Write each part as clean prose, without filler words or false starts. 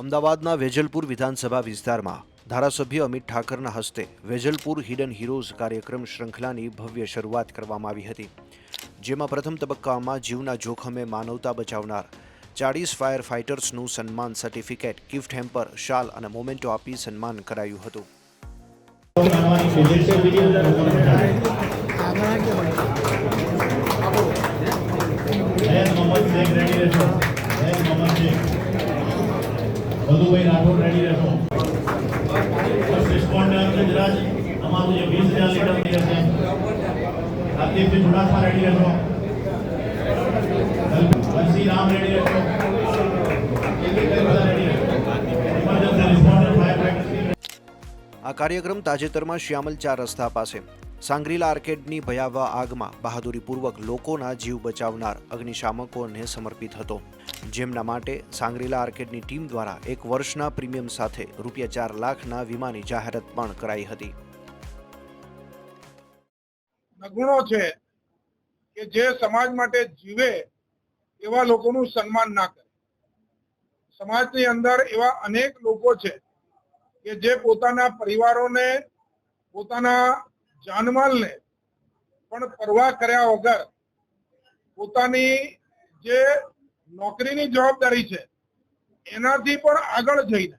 અમદાવાદના વેજલપુર વિધાનસભા વિસ્તારમાં ધારાસભ્ય અમિત ઠાકરના હસ્તે વેજલપુર હિડન હીરોઝ કાર્યક્રમ શ્રૃંખલાની ભવ્ય શરૂઆત કરવામાં આવી હતી, જેમાં પ્રથમ તબક્કામાં જીવના જોખમે માનવતા બચાવનાર 40 ફાયર ફાઇટર્સનું સન્માન સર્ટિફિકેટ, ગિફ્ટ હેમ્પર, શાલ અને મોમેન્ટો આપી સન્માન કરાયું હતું. બધુભાઈ રાઠોડ રેડી રહેશો. ફર્સ્ટ રિસ્પોન્ડર ગુજરાત અમારું જે 20,000 લીટર રહેશે. હાર્દિકભાઈ ચુડાસમા રેડી રહેશો. વંશી રામ રેડી રહેશો. Emergency responder fire fighter. આ કાર્યક્રમ તાજેતરમાં શ્યામલ 4 રસ્તા પાસે સાંગ્રીલા આર્કેડની ભયાવહ આગમાં બહાદુરીપૂર્વક લોકોના જીવ બચાવનાર અગ્નિશામકોને સમર્પિત હતો, જેમના માટે સાંગ્રીલા આર્કેડની ટીમ દ્વારા 1 વર્ષના પ્રીમિયમ સાથે ₹4 લાખના વીમાની જાહેરાત પણ કરાઈ હતી. નગુણો છે કે જે સમાજ માટે જીવે એવા લોકોનું સન્માન ના કરે. સમાજની અંદર એવા અનેક લોકો છે કે જે પોતાના પરિવારોને, પોતાના જાનમાલને પણ પરવા કર્યા વગર પોતાની જે નોકરીની જવાબદારી છે એનાથી પણ આગળ જઈને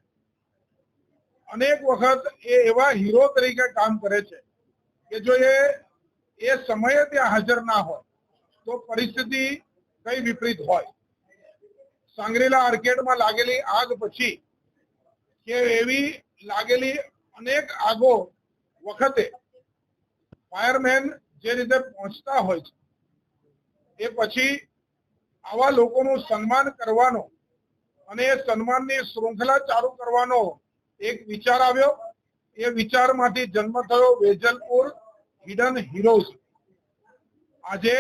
અનેક વખત એ એવા હીરો તરીકે કામ કરે છે કે જો એ સમયે ત્યાં હાજર ના હોય તો પરિસ્થિતિ કઈ વિપરીત હોય. સાંગ્રીલા આર્કેડમાં લાગેલી આગ પછી કે એવી લાગેલી અનેક આગો વખતે ફાયરમેન જે રીતે પહોંચતા હોય છે એ પછી આવા લોકોનું સન્માન કરવાનો અને એ સન્માનની શૃંખલા ચાલુ કરવાનો એક વિચાર આવ્યો. એ વિચારમાંથી જન્મ થયો વેજલપુર હિડન હીરોઝ. આજે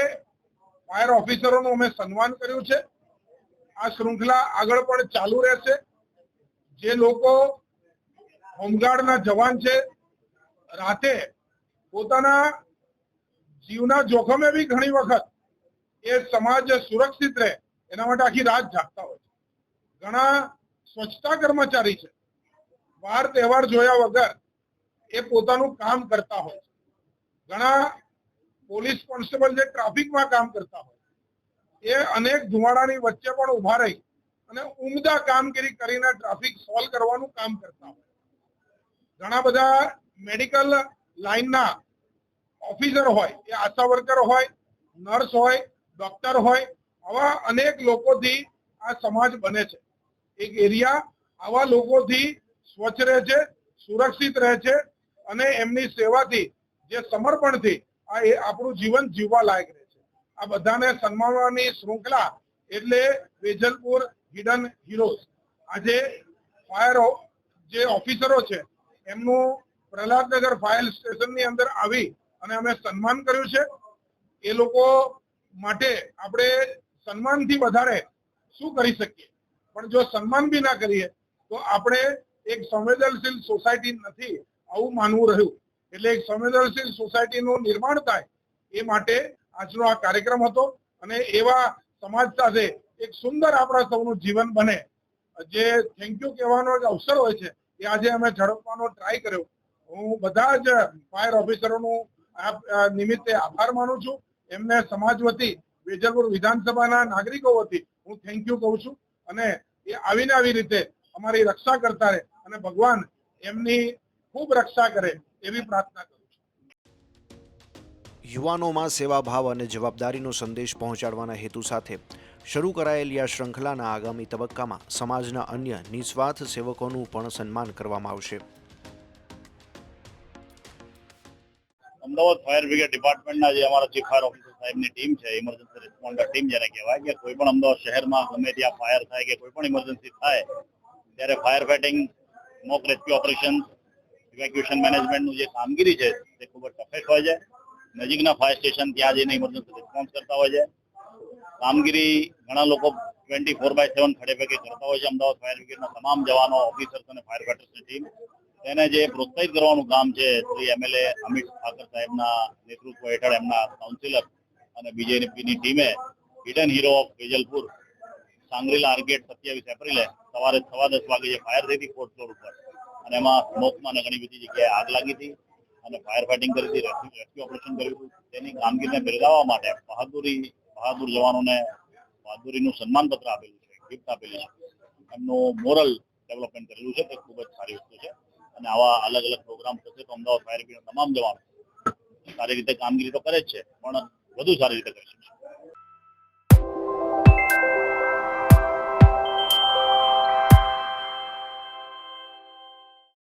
ફાયર ઓફિસરોનું અમે સન્માન કર્યું છે. આ શૃંખલા આગળ પણ ચાલુ રહેશે. જે લોકો હોમગાર્ડના જવાન છે, રાતે પોતાના જીવના જોખમે બી ઘણી વખત એ સમાજ સુરક્ષિત રહે એના માટે આખી રાત જાગતા હોય છે. ઘણા સ્વચ્છતા કર્મચારી છે, વાર તહેવાર જોયા વગર એ પોતાનું કામ કરતા હોય છે. ઘણા પોલીસ કોન્સ્ટેબલ જે ટ્રાફિકમાં કામ કરતા હોય એ અનેક ધુમાડાની વચ્ચે પણ ઉભા રહી અને ઉમદા કામગીરી કરીને ટ્રાફિક સોલ્વ કરવાનું કામ કરતા હોય. ઘણા બધા મેડિકલ લાઈનના ઓફિસર હોય, એ આશા વર્કર હોય, નર્સ હોય, ડોક્ટર હોય, આવા અનેક લોકોથી આ સમાજ બને છે. એક એરિયા આવા લોકોથી સ્વચ્છ રહે છે, સુરક્ષિત રહે છે અને એમની સેવાથી, જે સમર્પણથી આપણું જીવન જીવવા લાયક રહે છે. આ બધાને સન્માનવાની શૃંખલા એટલે વેજલપુર હિડન હીરોઝ. આજે ફાયર જે ઓફિસરો છે એમનું પ્રહલાદનગર ફાયર સ્ટેશનની અંદર આવી અને અમે સન્માન કર્યું છે. એ લોકો માટે આપણે સન્માનથી વધારે શું કરી શકીએ, પણ જો સન્માન બી ના કરીએ તો આપણે એક સંવેદનશીલ સોસાયટી નથી આવું માનવું રહ્યું. એટલે એક સંવેદનશીલ સોસાયટીનું નિર્માણ થાય એ માટે આજનો આ કાર્યક્રમ હતો અને એવા સમાજ સાથે એક સુંદર આપણા સૌનું જીવન બને, જે થેન્ક યુ કહેવાનો એક અવસર હોય છે, એ આજે અમે ઝડપવાનો ટ્રાય કર્યો. હું બધા જ ફાયર ઓફિસરોનું આ નિમિત્તે આભાર માનું છું. એમને સમાજ વતી, વેજલપુર વિધાનસભાના નાગરિકો વતી હું થેન્ક યુ કહું છું અને એ આવીને આવી રીતે અમારી રક્ષા કરતા રહે અને ભગવાન એમની ખૂબ રક્ષા કરે એવી પ્રાર્થના કરું છું. યુવાનોમાં સેવાભાવ અને જવાબદારીનો સંદેશ પહોંચાડવાના હેતુ સાથે શરૂ કરાયેલી આ શૃંખલાના આગામી તબક્કામાં સમાજના અન્ય નિસ્વાર્થ સેવકોનું પણ સન્માન કરવામાં આવશે. અમદાવાદ ફાયર બ્રિગેડ ડિપાર્ટમેન્ટના જે અમારા ચીફ ફાયર ઓફિસર સાહેબની ટીમ છે, ઇમરજન્સી રિસ્પોન્ડર ટીમ જેને કહેવાય, કે કોઈ પણ અમદાવાદ શહેરમાં ગમે ત્યાં ફાયર થાય કે કોઈ પણ ઇમરજન્સી થાય ત્યારે fire fighting, smoke rescue operation, evacuation મેનેજમેન્ટનું જે કામગીરી છે તે ખૂબ જ ટફેસ્ટ હોય છે. નજીકના ફાયર સ્ટેશન ત્યાં જઈને ઇમરજન્સી રિસ્પોન્સ કરતા હોય છે. કામગીરી ઘણા લોકો 24/7 ખડે પગે કરતા હોય છે. અમદાવાદ ફાયર બ્રિગેડના તમામ જવાનો, ઓફિસર્સ અને ફાયર ફાઇટર્સની ટીમ તેને જે પ્રોત્સાહિત કરવાનું કામ છે, શ્રી MLA અમિત ઠાકર સાહેબના નેતૃત્વ હેઠળ એમના કાઉન્સિલર અને બીજેપીની ટીમે hidden hero of Vejalpur Shangrila arcade 27 એપ્રિલે સવારે 10:15 વાગે જે ફાયર થઈ હતી 4th ફ્લોર ઉપર અને એમાં સ્મોકમાં અને ઘણી બધી જગ્યાએ આગ લાગી હતી અને ફાયર ફાઇટિંગ કરી હતી, રેસ્ક્યુ ઓપરેશન કર્યું હતું. તેની કામગીરીને બિરદાવવા માટે બહાદુર જવાનોને બહાદુરીનું સન્માનપત્ર આપેલું છે, ગિફ્ટ આપેલી છે. એમનું મોરલ ડેવલપમેન્ટ કરેલું છે, તે ખૂબ જ સારી વસ્તુ છે. અને આવા અલગ અલગ પ્રોગ્રામ થશે તો અમદાવાદ ફાયર બ્રિગેડના તમામ જવાનો સારી રીતે કામગીરી તો કરે જ છે, પણ વધુ સારી રીતે